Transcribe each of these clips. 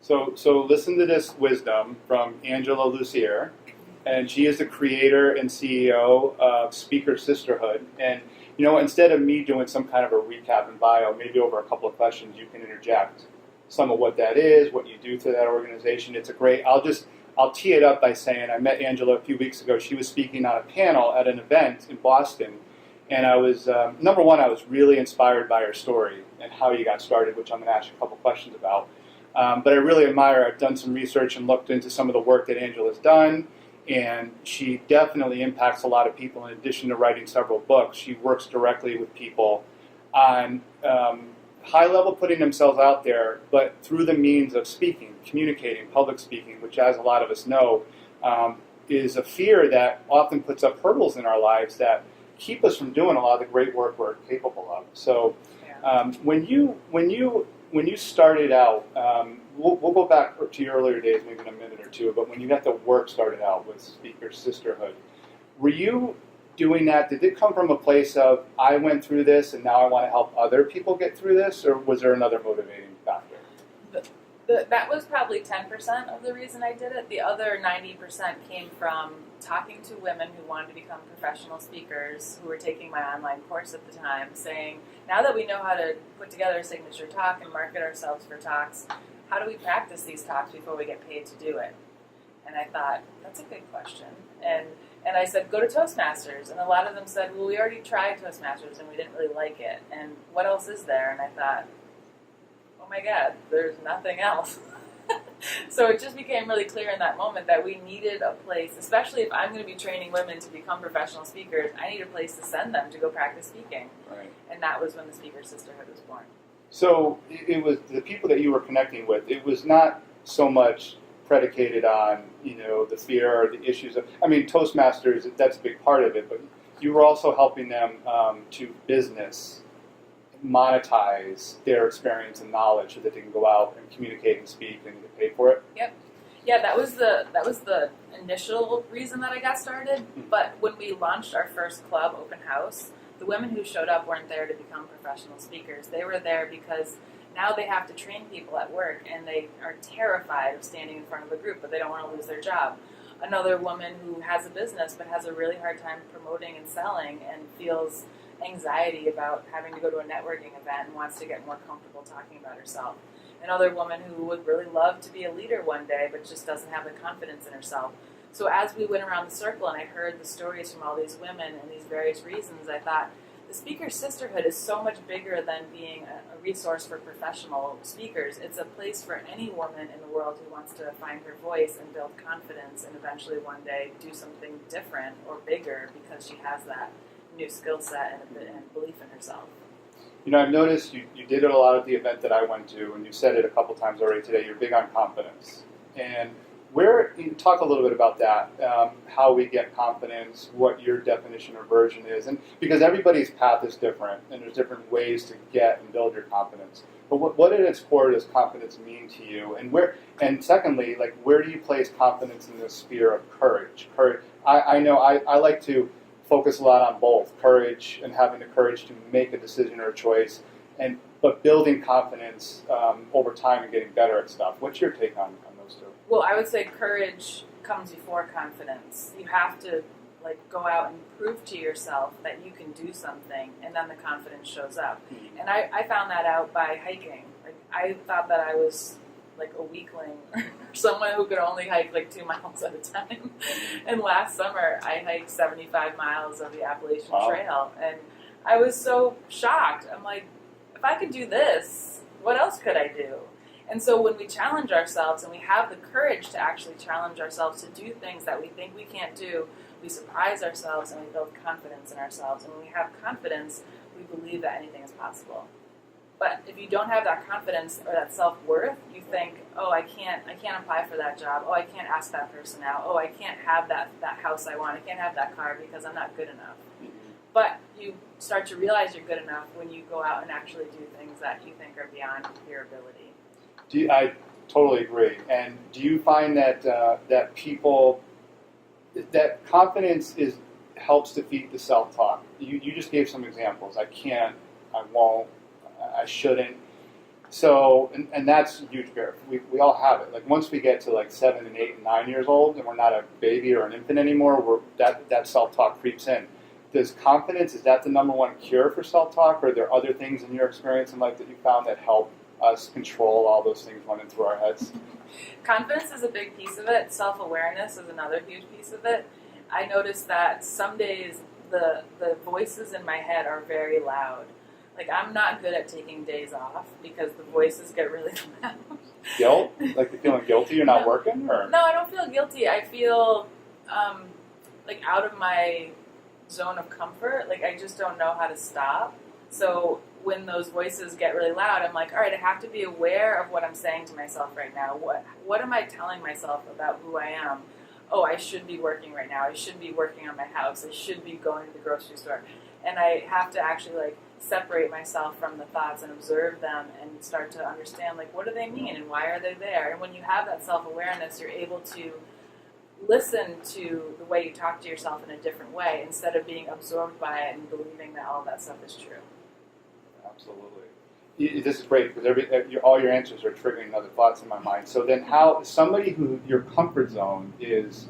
So listen to this wisdom from Angela Lussier, and she is the creator and CEO of Speaker Sisterhood. And instead of me doing some kind of a recap and bio, maybe over a couple of questions, you can interject some of what that is, what you do for that organization. It's a great. I'll tee it up by saying I met Angela a few weeks ago. She was speaking on a panel at an event in Boston, and I was number one. I was really inspired by her story and how you got started, which I'm going to ask you a couple questions about. But I really admire her. I've done some research and looked into some of the work that Angela's done, and she definitely impacts a lot of people. In addition to writing several books, she works directly with people on high level putting themselves out there, but through the means of speaking, communicating, public speaking, which, as a lot of us know, is a fear that often puts up hurdles in our lives that keep us from doing a lot of the great work we're capable of. So when you started out, we'll go back to your earlier days, maybe in a minute or two, but when you got the work started out with Speaker Sisterhood, were you doing that? Did it come from a place of, I went through this and now I want to help other people get through this, or was there another motivating factor? That was probably 10% of the reason I did it. The other 90% came from talking to women who wanted to become professional speakers, who were taking my online course at the time, saying, now that we know how to put together a signature talk and market ourselves for talks, how do we practice these talks before we get paid to do it? And I thought, that's a good question. And I said, go to Toastmasters. And a lot of them said, well, we already tried Toastmasters and we didn't really like it. And what else is there? And I thought, oh my God, there's nothing else. So it just became really clear in that moment that we needed a place, especially if I'm going to be training women to become professional speakers, I need a place to send them to go practice speaking. Right. And that was when the Speaker Sisterhood was born. So it was the people that you were connecting with, it was not so much predicated on, the fear or the issues of, Toastmasters, that's a big part of it, but you were also helping them to business monetize their experience and knowledge so that they can go out and communicate and speak and get paid for it. Yep. Yeah, that was the initial reason that I got started. But when we launched our first club, Open House, the women who showed up weren't there to become professional speakers. They were there because now they have to train people at work, and they are terrified of standing in front of a group, but they don't want to lose their job. Another woman who has a business but has a really hard time promoting and selling and feels anxiety about having to go to a networking event and wants to get more comfortable talking about herself. Another woman who would really love to be a leader one day but just doesn't have the confidence in herself. So as we went around the circle and I heard the stories from all these women and these various reasons, I thought, the Speaker Sisterhood is so much bigger than being a resource for professional speakers. It's a place for any woman in the world who wants to find her voice and build confidence and eventually one day do something different or bigger because she has that new skill set and belief in herself. I've noticed you did it a lot at the event that I went to, and you said it a couple times already today, you're big on confidence. And talk a little bit about that, how we get confidence, what your definition or version is, and because everybody's path is different, and there's different ways to get and build your confidence. But what at its core does confidence mean to you, and secondly, where do you place confidence in the sphere of courage? I know I like to focus a lot on both courage and having the courage to make a decision or a choice, but building confidence over time and getting better at stuff. What's your take on those two? Well, I would say courage comes before confidence. You have to go out and prove to yourself that you can do something, and then the confidence shows up. Mm-hmm. And I found that out by hiking. I thought that I was a weakling or someone who could only hike 2 miles at a time. And last summer, I hiked 75 miles of the Appalachian Trail, and I was so shocked. I'm like, if I could do this, what else could I do? And so when we challenge ourselves and we have the courage to actually challenge ourselves to do things that we think we can't do, we surprise ourselves and we build confidence in ourselves. And when we have confidence, we believe that anything is possible. But if you don't have that confidence or that self-worth, you think, oh, I can't apply for that job. Oh, I can't ask that person out. Oh, I can't have that house I want. I can't have that car because I'm not good enough. Mm-hmm. But you start to realize you're good enough when you go out and actually do things that you think are beyond your ability. I totally agree. And do you find that that people, that confidence helps defeat the self-talk? You just gave some examples. I can't, I won't, I shouldn't. So, and that's a huge fear. We all have it. Like once we get to like 7 and 8 and 9 years old, and we're not a baby or an infant anymore, that self-talk creeps in. Does confidence, is that the number one cure for self-talk, or are there other things in your experience in life that you found that help us control all those things running through our heads? Confidence is a big piece of it. Self-awareness is another huge piece of it. I noticed that some days the voices in my head are very loud. Like, I'm not good at taking days off because the voices get really loud. Guilt? Like you're feeling guilty you're not working? Or? No, I don't feel guilty. I feel like out of my zone of comfort. Like, I just don't know how to stop. So when those voices get really loud, I'm like, all right, I have to be aware of what I'm saying to myself right now. What am I telling myself about who I am? Oh, I should be working right now. I should be working on my house. I should be going to the grocery store. And I have to actually, like, separate myself from the thoughts and observe them and start to understand, like, what do they mean and why are they there? And when you have that self-awareness, you're able to listen to the way you talk to yourself in a different way instead of being absorbed by it and believing that all that stuff is true. Absolutely. This is great because all your answers are triggering other thoughts in my mind. So then how, somebody who your comfort zone is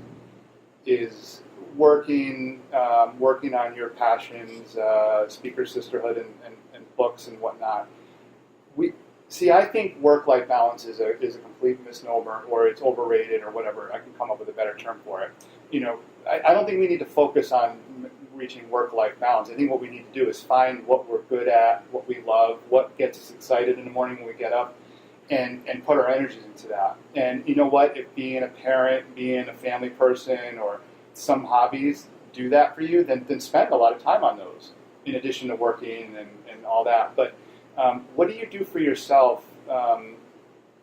working on your passions, speaker sisterhood and books and whatnot. I think work-life balance is a complete misnomer, or it's overrated, or whatever. I can come up with a better term for it. I don't think we need to focus on reaching work-life balance. I think what we need to do is find what we're good at, what we love, what gets us excited in the morning when we get up, and put our energies into that. And you know what? If being a parent, being a family person, or some hobbies do that for you, then spend a lot of time on those, in addition to working and all that. But what do you do for yourself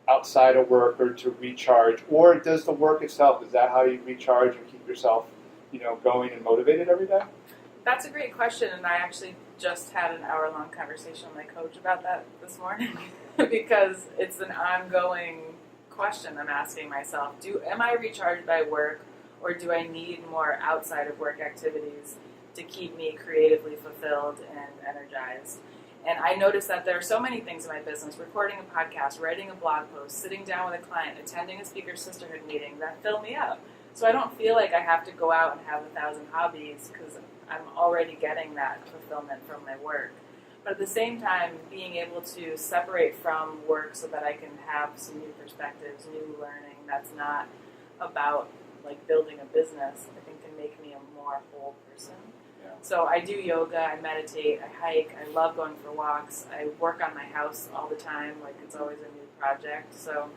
outside of work, or to recharge? Or does the work itself, is that how you recharge and keep yourself going and motivated every day? That's a great question, and I actually just had an hour-long conversation with my coach about that this morning because it's an ongoing question I'm asking myself. Am I recharged by work, or do I need more outside of work activities to keep me creatively fulfilled and energized? And I noticed that there are so many things in my business, recording a podcast, writing a blog post, sitting down with a client, attending a Speaker Sisterhood meeting, that fill me up. So I don't feel like I have to go out and have 1,000 hobbies because I'm already getting that fulfillment from my work. But at the same time, being able to separate from work so that I can have some new perspectives, new learning that's not about like building a business, I think can make me a more whole person. Yeah. So I do yoga, I meditate, I hike, I love going for walks, I work on my house all the time, like it's always a new project. So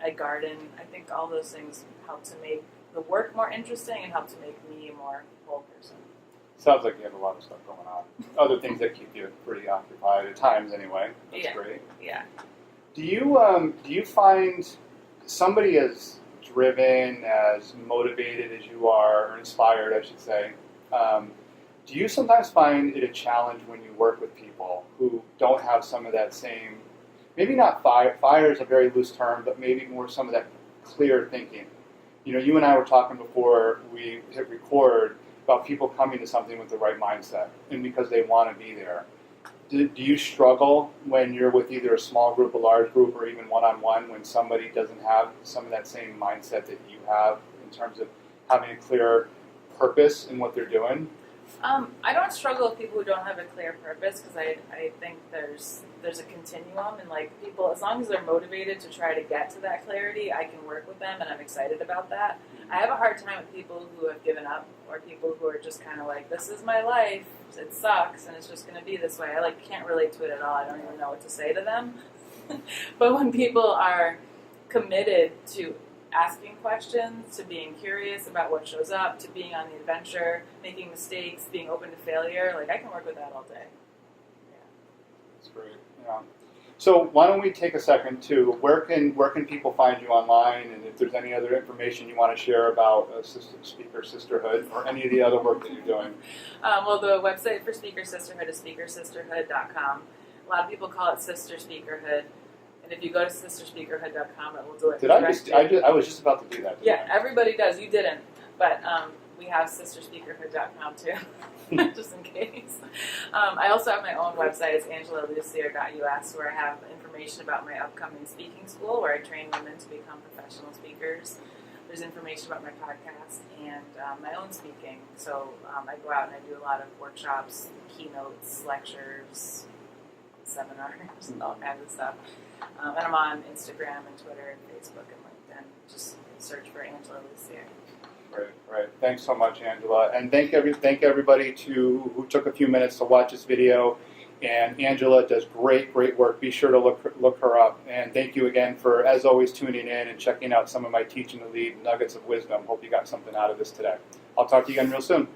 I garden. I think all those things help to make the work more interesting and help to make me a more whole person. Sounds like you have a lot of stuff going on. Other things that keep you pretty occupied at times, anyway. That's great. Yeah. Do you find somebody as driven, as motivated as you are, or inspired, I should say? Do you sometimes find it a challenge when you work with people who don't have some of that same? Maybe not fire. Fire is a very loose term, but maybe more some of that clear thinking. You and I were talking before we hit record about people coming to something with the right mindset and because they want to be there. Do you struggle when you're with either a small group, a large group, or even one-on-one when somebody doesn't have some of that same mindset that you have in terms of having a clear purpose in what they're doing? I don't struggle with people who don't have a clear purpose because I think there's a continuum, and like people, as long as they're motivated to try to get to that clarity, I can work with them and I'm excited about that. I have a hard time with people who have given up, or people who are just kind of like, this is my life, it sucks and it's just going to be this way. I can't relate to it at all. I don't even know what to say to them. But when people are committed to asking questions, to being curious about what shows up, to being on the adventure, making mistakes, being open to failure, I can work with that all day. Yeah. That's great. Yeah. So why don't we take a second to where can people find you online, and if there's any other information you want to share about Speaker Sisterhood or any of the other work that you're doing? Well, the website for Speaker Sisterhood is speakersisterhood.com. A lot of people call it Sister Speakerhood. And if you go to sisterspeakerhood.com, it will do it. I was just about to do that. Yeah, everybody does. You didn't. But we have sisterspeakerhood.com too, just in case. I also have my own website. It's angelalussier.us, where I have information information about my upcoming speaking school where I train women to become professional speakers. There's information about my podcast and my own speaking. So I go out and I do a lot of workshops, keynotes, lectures, seminars, and all kinds of stuff. And I'm on Instagram and Twitter and Facebook and LinkedIn. Just search for Angela Lussier. Right. Thanks so much, Angela. And thank everybody who took a few minutes to watch this video. And Angela does great work. Be sure to look her up. And thank you again for, as always, tuning in and checking out some of my Teaching to Lead nuggets of wisdom. Hope you got something out of this today. I'll talk to you again real soon.